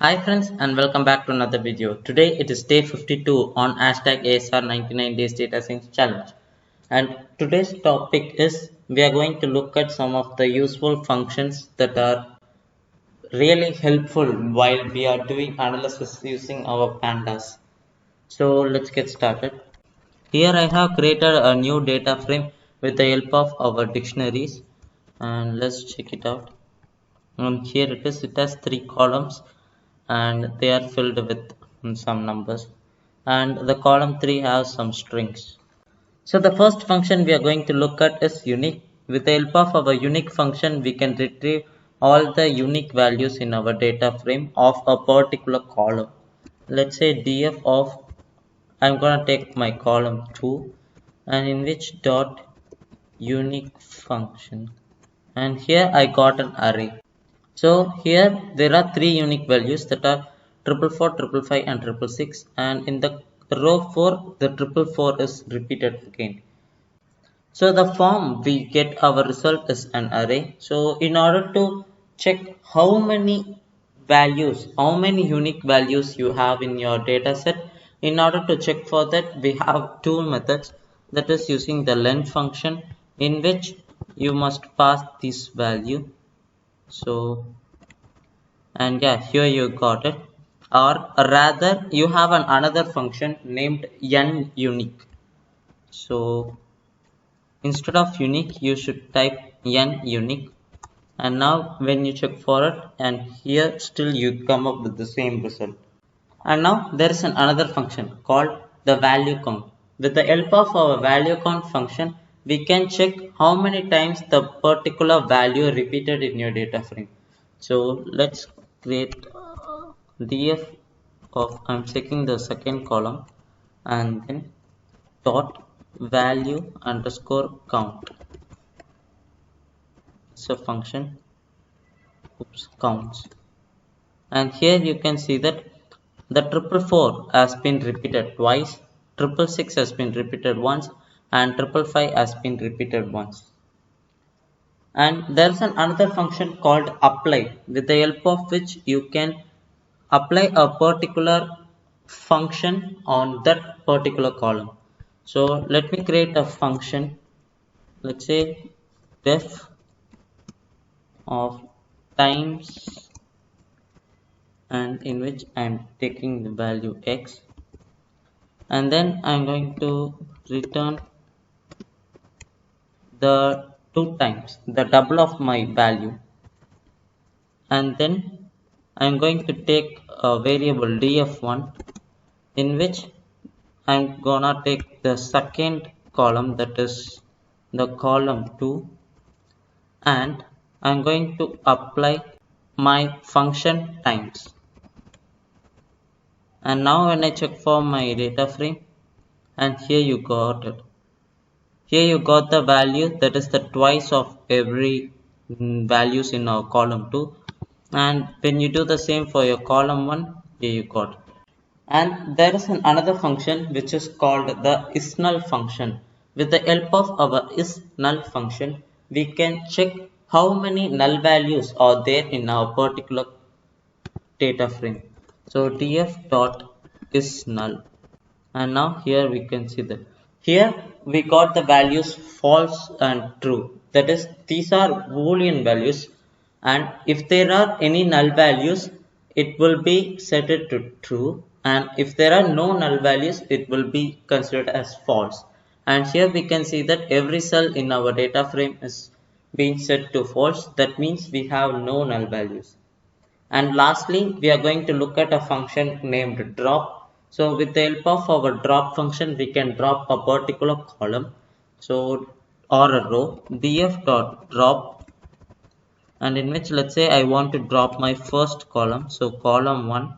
Hi friends and welcome back to another video. Today it is day 52 on hashtag ASR 99 days data science challenge. And today's topic is we are going to look at some of the useful functions that are really helpful while we are doing analysis using our pandas. So let's get started. Here I have created a new data frame with the help of our dictionaries and let's check it out. Here it is, it has three columns and they are filled with some numbers, and the column 3 has some strings. So the first function we are going to look at is unique. With the help of our unique function we can retrieve all the unique values in our data frame of a particular column. Let's say df of, I'm gonna take my column 2 and in which dot unique function, and here I got an array. So here there are three unique values that are 444, 555 and 666, and in the row 4 the 444 is repeated again. So the form we get our result is an array. So in order to check how many values, how many unique values you have in your data set, in order to check for that we have two methods, that is using the len function in which you must pass this value. So and yeah, here you got it, or rather you have another function named unique. So instead of unique you should type unique, and now when you check for it, and here still you come up with the same result. And now there is another function called the value count. With the help of our value count function we can check how many times the particular value repeated in your data frame. So let's create df of, I'm checking the second column, and then dot value underscore count. It's a function, counts, and here you can see that the 444 has been repeated twice, 666 has been repeated once, and 555 has been repeated once. And there's another function called apply, with the help of which you can apply a particular function on that particular column. So let me create a function, let's say def of times, and in which I'm taking the value x, and then I'm going to return the 2 times the double of my value, and then I'm going to take a variable df1 in which I'm gonna take the second column, that is the column 2, and I'm going to apply my function times. And now when I check for my data frame, and here you got it. Here you got the value, that is the twice of every values in our column 2, and when you do the same for your column 1, here you got it. And there is another function which is called the isNull function. With the help of our isNull function we can check how many null values are there in our particular data frame. So df dot isNull, and now here we can see that here we got the values false and true, that is these are boolean values, and if there are any null values it will be set it to true, and if there are no null values it will be considered as false. And here we can see that every cell in our data frame is being set to false, that means we have no null values. And lastly we are going to look at a function named drop. So with the help of our drop function we can drop a particular column, so or a row, df dot drop, and in which let's say I want to drop my first column, so column 1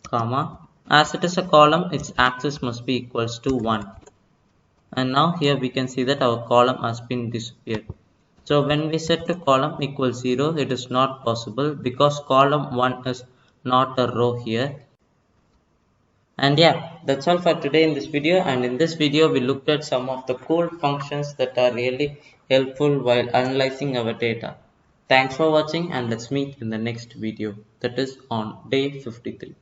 comma, as it is a column its axis must be equals to 1, and now here we can see that our column has been disappeared. So when we set to column equals 0, it is not possible because column 1 is not a row here. And yeah, that's all for today in this video. And in this video we looked at some of the cool functions that are really helpful while analyzing our data. Thanks for watching and let's meet in the next video, that is on day 53.